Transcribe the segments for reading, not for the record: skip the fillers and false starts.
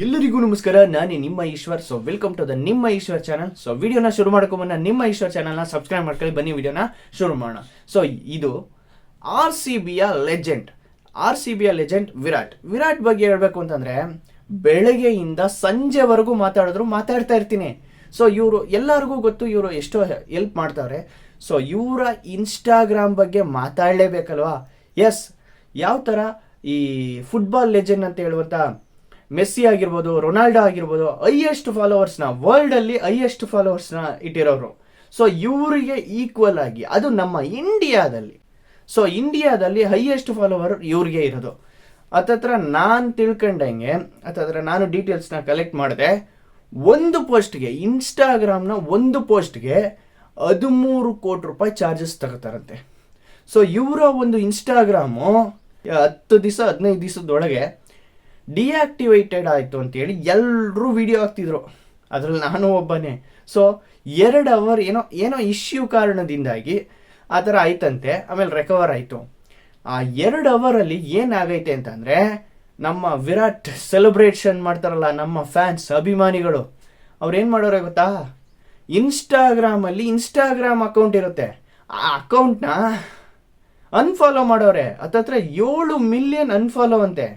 ಎಲ್ಲರಿಗೂ ನಮಸ್ಕಾರ. ನಾನೇ ನಿಮ್ಮ Ishwar. So welcome to the ನಿಮ್ಮ ಈಶ್ವರ್ ಚಾನಲ್. ಸೊ ವಿಡಿಯೋನ ಶುರು ಮಾಡೋಕೆ ಮುನ್ನ ನಿಮ್ಮ ಈಶ್ವರ್ ಚಾನಲ್ನ ಸಬ್ಸ್ಕ್ರೈಬ್ ಮಾಡ್ಕೊಳ್ಳಿ. ಬನ್ನಿ ವಿಡಿಯೋನ ಶುರು ಮಾಡೋಣ. ಸೊ ಇದು ಆರ್ ಸಿ ಬಿಯ ಲೆಜೆಂಡ್ ವಿರಾಟ್ ಬಗ್ಗೆ ಹೇಳ್ಬೇಕು ಅಂತಂದ್ರೆ ಬೆಳಗ್ಗೆಯಿಂದ ಸಂಜೆವರೆಗೂ ಮಾತಾಡ್ತಾ ಇರ್ತೀನಿ. ಸೊ ಇವರು ಎಲ್ಲರಿಗೂ ಗೊತ್ತು, ಇವರು ಎಷ್ಟೋ ಹೆಲ್ಪ್ ಮಾಡ್ತಾವ್ರೆ. ಸೊ ಇವರ ಇನ್ಸ್ಟಾಗ್ರಾಮ್ ಬಗ್ಗೆ ಮಾತಾಡಲೇಬೇಕಲ್ವಾ? ಎಸ್, ಯಾವ ಥರ ಈ ಫುಟ್ಬಾಲ್ ಲೆಜೆಂಡ್ ಅಂತ ಹೇಳುವಂಥ ಮೆಸ್ಸಿ ಆಗಿರ್ಬೋದು, ರೊನಾಲ್ಡೋ ಆಗಿರ್ಬೋದು, ವರ್ಲ್ಡಲ್ಲಿ ಹೈಯೆಸ್ಟ್ ಫಾಲೋವರ್ಸ್ನ ಇಟ್ಟಿರೋರು. ಸೊ ಇವರಿಗೆ ಈಕ್ವಲ್ ಆಗಿ ಅದು ನಮ್ಮ ಇಂಡಿಯಾದಲ್ಲಿ ಹೈಯೆಸ್ಟ್ ಫಾಲೋವರ್ ಇವ್ರಿಗೆ ಇರೋದು. ಹತ್ತತ್ರ ನಾನು ತಿಳ್ಕೊಂಡಂಗೆ, ನಾನು ಡೀಟೇಲ್ಸ್ನ ಕಲೆಕ್ಟ್ ಮಾಡಿದೆ. ಒಂದು ಪೋಸ್ಟ್ಗೆ, ಇನ್ಸ್ಟಾಗ್ರಾಮ್ನ ಒಂದು ಪೋಸ್ಟ್ಗೆ 13 ಕೋಟಿ ರೂಪಾಯಿ ಚಾರ್ಜಸ್ ತಗೋತಾರಂತೆ. ಸೊ ಇವರ ಒಂದು ಇನ್ಸ್ಟಾಗ್ರಾಮು 10 ದಿವಸ 15 ದಿವಸದೊಳಗೆ ಡಿಆಕ್ಟಿವೇಟೆಡ್ ಆಯಿತು ಅಂತೇಳಿ ಎಲ್ಲರೂ ವಿಡಿಯೋ ಹಾಕ್ತಿದ್ರು. ಅದರಲ್ಲಿ ನಾನು ಒಬ್ಬನೇ. ಸೊ 2 ಅವರ್ ಏನೋ ಇಶ್ಯೂ ಕಾರಣದಿಂದಾಗಿ ಆ ಥರ ಆಯ್ತಂತೆ. ಆಮೇಲೆ ರಿಕವರ್ ಆಯಿತು. ಆ 2 ಅವರಲ್ಲಿ ಏನಾಗೈತೆ ಅಂತಂದರೆ, ನಮ್ಮ ವಿರಾಟ್ ಸೆಲೆಬ್ರೇಷನ್ ಮಾಡ್ತಾರಲ್ಲ ನಮ್ಮ ಫ್ಯಾನ್ಸ್, ಅಭಿಮಾನಿಗಳು, ಅವ್ರು ಏನು ಮಾಡೋರೆ ಗೊತ್ತಾ? ಇನ್ಸ್ಟಾಗ್ರಾಮ್ ಅಕೌಂಟ್ ಇರುತ್ತೆ, ಆ ಅಕೌಂಟ್ನ ಅನ್ಫಾಲೋ ಮಾಡೋರೆ. ಹತ್ತತ್ರ 7 ಮಿಲಿಯನ್ ಅನ್ಫಾಲೋ ಅಂತೆ.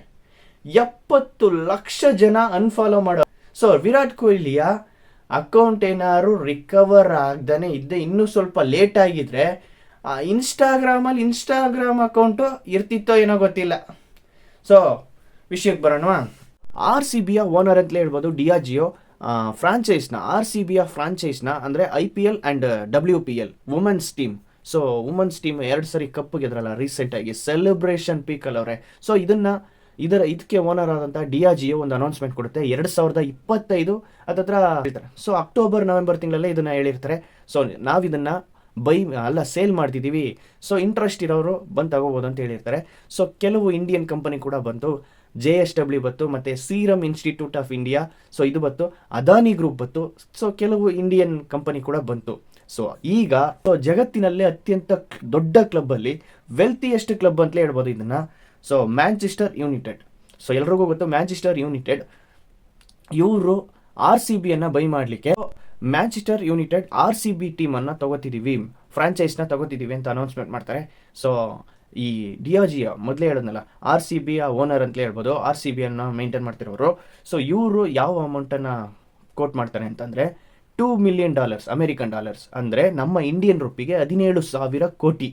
70 ಲಕ್ಷ ಜನ ಅನ್ಫಾಲೋ ಮಾಡೋ. ಸೊ ವಿರಾಟ್ ಕೊಹ್ಲಿಯ ಅಕೌಂಟ್ ಏನಾದ್ರು ರಿಕವರ್ ಆಗ್ದಾನೆ ಇದ್ದೆ ಇನ್ನೂ ಸ್ವಲ್ಪ ಲೇಟ್ ಆಗಿದ್ರೆ ಇನ್ಸ್ಟಾಗ್ರಾಮ್ ಅಕೌಂಟು ಇರ್ತಿತ್ತೋ ಏನೋ ಗೊತ್ತಿಲ್ಲ. ಸೊ ವಿಷಯಕ್ಕೆ ಬರೋಣ. ಆರ್ ಸಿ ಬಿಯ ಓನರ್ ಅಂತಲೇ ಹೇಳ್ಬೋದು ಡಿಯಾಜಿಯೋ ಫ್ರಾಂಚೈಸ್ನ. ಆರ್ ಸಿ ಬಿಯ ಫ್ರಾಂಚೈಸ್ನ ಅಂದರೆ IPL and WPL women's team. So women's team 2 ಸರಿ ಕಪ್ ಗೆದ್ರಲ್ಲ ರೀಸೆಂಟಾಗಿ, ಸೆಲೆಬ್ರೇಷನ್ ಪೀಕಲ್ ಅವರೇ. ಸೊ ಇದಕ್ಕೆ ಓನರ್ ಆದಂಥ ಡಿಯಾಜಿಯೋ ಒಂದು ಅನೌನ್ಸ್ಮೆಂಟ್ ಕೊಡುತ್ತೆ. 2025 ಹತ್ತತ್ರ ಹೇಳ್ತಾರೆ. ಸೊ ಅಕ್ಟೋಬರ್ ನವೆಂಬರ್ ತಿಂಗಳಲ್ಲೇ ಇದನ್ನು ಹೇಳಿರ್ತಾರೆ. ಸೊ ನಾವು ಇದನ್ನು ಸೇಲ್ ಮಾಡ್ತಿದ್ದೀವಿ, ಸೊ ಇಂಟ್ರೆಸ್ಟ್ ಇರೋರು ಬಂದು ತಗೋಬೋದು ಅಂತ ಹೇಳಿರ್ತಾರೆ. ಸೊ ಕೆಲವು ಇಂಡಿಯನ್ ಕಂಪನಿ ಕೂಡ ಬಂತು, JSW ಬಂತು, ಮತ್ತು serum institute of India, so ಇದು ಬಂತು, ಅದಾನಿ ಗ್ರೂಪ್ ಬಂತು. ಸೊ ಕೆಲವು ಇಂಡಿಯನ್ ಕಂಪನಿ ಕೂಡ ಬಂತು. ಸೊ ಈಗ ಜಗತ್ತಿನಲ್ಲೇ ಅತ್ಯಂತ ದೊಡ್ಡ ಕ್ಲಬ್ಬಲ್ಲಿ ವೆಲ್ತಿಯೆಸ್ಟ್ ಕ್ಲಬ್ ಅಂತಲೇ ಹೇಳ್ಬೋದು ಇದನ್ನು. So Manchester United. ಸೊ ಎಲ್ರಿಗೂ ಗೊತ್ತು ಮ್ಯಾಂಚೆಸ್ಟರ್ ಯುನೈಟೆಡ್. ಇವರು RCBಯನ್ನು ಬೈ ಮಾಡಲಿಕ್ಕೆ ಮ್ಯಾಂಚೆಸ್ಟರ್ ಯುನೈಟೆಡ್ RCB ಟೀಮನ್ನು ತಗೋತಿದ್ದೀವಿ, ಫ್ರಾಂಚೈಸ್ನ ತಗೋತಿದ್ದೀವಿ ಅಂತ ಅನೌನ್ಸ್ಮೆಂಟ್ ಮಾಡ್ತಾರೆ. ಸೊ ಈ ಡಿಯಾಜಿಯೋ ಮೊದಲೇ ಹೇಳೋದ್ನಲ್ಲ, RCBಯ ಓನರ್ ಅಂತಲೇ ಹೇಳ್ಬೋದು, RCBಯನ್ನು ಮೇಂಟೈನ್ ಮಾಡ್ತಿರೋರು. ಸೊ ಇವರು ಯಾವ ಅಮೌಂಟನ್ನು ಕೋಟ್ ಮಾಡ್ತಾರೆ ಅಂತಂದರೆ $2 ಮಿಲಿಯನ್ ಅಮೆರಿಕನ್ ಡಾಲರ್ಸ್, ಅಂದರೆ ನಮ್ಮ ಇಂಡಿಯನ್ ರುಪಿಗೆ 17,000 ಕೋಟಿ.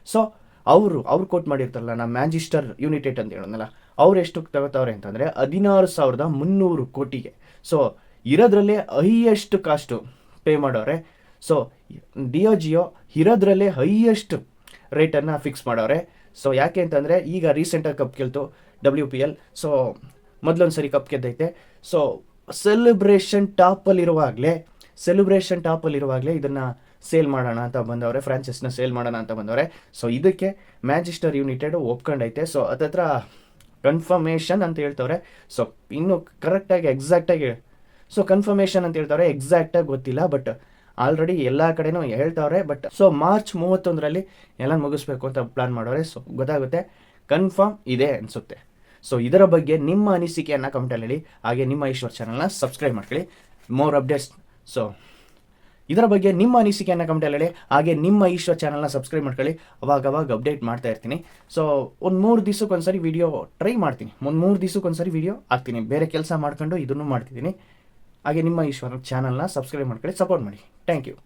ಸೊ ಅವರು ಕೋಟ್ ಮಾಡಿರ್ತಾರಲ್ಲ ನಮ್ಮ ಮ್ಯಾಂಚೆಸ್ಟರ್ ಯುನೈಟೆಡ್ ಅಂತ ಹೇಳೋದಲ್ಲ, ಅವ್ರು ಎಷ್ಟು ತಗೋತಾವ್ರೆ ಅಂತಂದರೆ 16,300 ಕೋಟಿಗೆ. ಸೊ ಇರೋದ್ರಲ್ಲೇ ಹೈಯೆಸ್ಟ್ ಕಾಸ್ಟು ಪೇ ಮಾಡೋರೆ. ಸೊ ಡಿಯಾಜಿಯೋ ಇರೋದ್ರಲ್ಲೇ ಹೈಯೆಸ್ಟ್ ರೇಟನ್ನು ಫಿಕ್ಸ್ ಮಾಡೋರೆ. ಸೊ ಯಾಕೆ ಅಂತಂದರೆ ಈಗ ರೀಸೆಂಟಾಗಿ ಕಪ್ ಗೆಲ್ತು WPL. ಸೊ ಮೊದಲೊಂದು ಸರಿ ಕಪ್ ಗೆದ್ದೈತೆ. ಸೊ ಸೆಲೆಬ್ರೇಷನ್ ಟಾಪಲ್ಲಿರುವಾಗಲೇ ಇದನ್ನು ಸೇಲ್ ಮಾಡೋಣ ಅಂತ ಬಂದವ್ರೆ, ಫ್ರಾಂಚೈಸ್ನ ಸೇಲ್ ಮಾಡೋಣ ಅಂತ ಬಂದವ್ರೆ. ಸೊ ಇದಕ್ಕೆ ಮ್ಯಾಂಚೆಸ್ಟರ್ ಯುನೈಟೆಡ್ ಒಪ್ಕೊಂಡೈತೆ. ಸೊ ಅದತ್ರ ಕನ್ಫರ್ಮೇಷನ್ ಅಂತ ಹೇಳ್ತವ್ರೆ. ಸೊ ಇನ್ನೂ ಕರೆಕ್ಟಾಗಿ ಎಕ್ಸಾಕ್ಟಾಗಿ ಕನ್ಫರ್ಮೇಷನ್ ಅಂತ ಹೇಳ್ತವ್ರೆ, ಎಕ್ಸಾಕ್ಟಾಗಿ ಗೊತ್ತಿಲ್ಲ, ಬಟ್ ಆಲ್ರೆಡಿ ಎಲ್ಲ ಕಡೆನೂ ಹೇಳ್ತವ್ರೆ. ಬಟ್ ಸೊ ಮಾರ್ಚ್ 31ರಲ್ಲಿ ಎಲ್ಲ ಮುಗಿಸ್ಬೇಕು ಅಂತ ಪ್ಲಾನ್ ಮಾಡೋರೆ. ಸೊ ಗೊತ್ತಾಗುತ್ತೆ, ಕನ್ಫರ್ಮ್ ಇದೆ ಅನಿಸುತ್ತೆ. ಸೊ ಇದರ ಬಗ್ಗೆ ನಿಮ್ಮ ಅನಿಸಿಕೆಯನ್ನು ಕಮೆಂಟಲ್ಲಿ ಹೇಳಿ. ಹಾಗೆ ನಿಮ್ಮ ಈಶ್ವರ್ ಚಾನಲ್ನ ಸಬ್ಸ್ಕ್ರೈಬ್ ಮಾಡ್ಕೊಳ್ಳಿ, ಮೋರ್ ಅಪ್ಡೇಟ್ಸ್. ಸೊ ಇದರ ಬಗ್ಗೆ ನಿಮ್ಮ ಅನಿಸಿಕೆಯನ್ನು ಕಮೆಂಟಲ್ಲಿ ಹೇಳಿ. ಹಾಗೆ ನಿಮ್ಮ ಈಶ್ವರ್ ಚಾನಲ್ನ ಸಬ್ಸ್ಕ್ರೈಬ್ ಮಾಡ್ಕೊಳ್ಳಿ, ಅವಾಗ ಅಪ್ಡೇಟ್ ಮಾಡ್ತಾ ಇರ್ತೀನಿ. ಸೊ ಒಂದು 3 ದಿವಸಕ್ಕೊಂದ್ಸರಿ ವಿಡಿಯೋ ಟ್ರೈ ಮಾಡ್ತೀನಿ, 3 ದಿವಸಕ್ಕೊಂದ್ಸರಿ ವಿಡಿಯೋ ಹಾಕ್ತೀನಿ. ಬೇರೆ ಕೆಲಸ ಮಾಡ್ಕೊಂಡು ಇದನ್ನು ಮಾಡ್ತಿದ್ದೀನಿ. ಹಾಗೆ ನಿಮ್ಮ ಈಶ್ವರ್ ಚಾನಲ್ನ ಸಬ್ಸ್ಕ್ರೈಬ್ ಮಾಡ್ಕೊಳ್ಳಿ, ಸಪೋರ್ಟ್ ಮಾಡಿ. Thank you.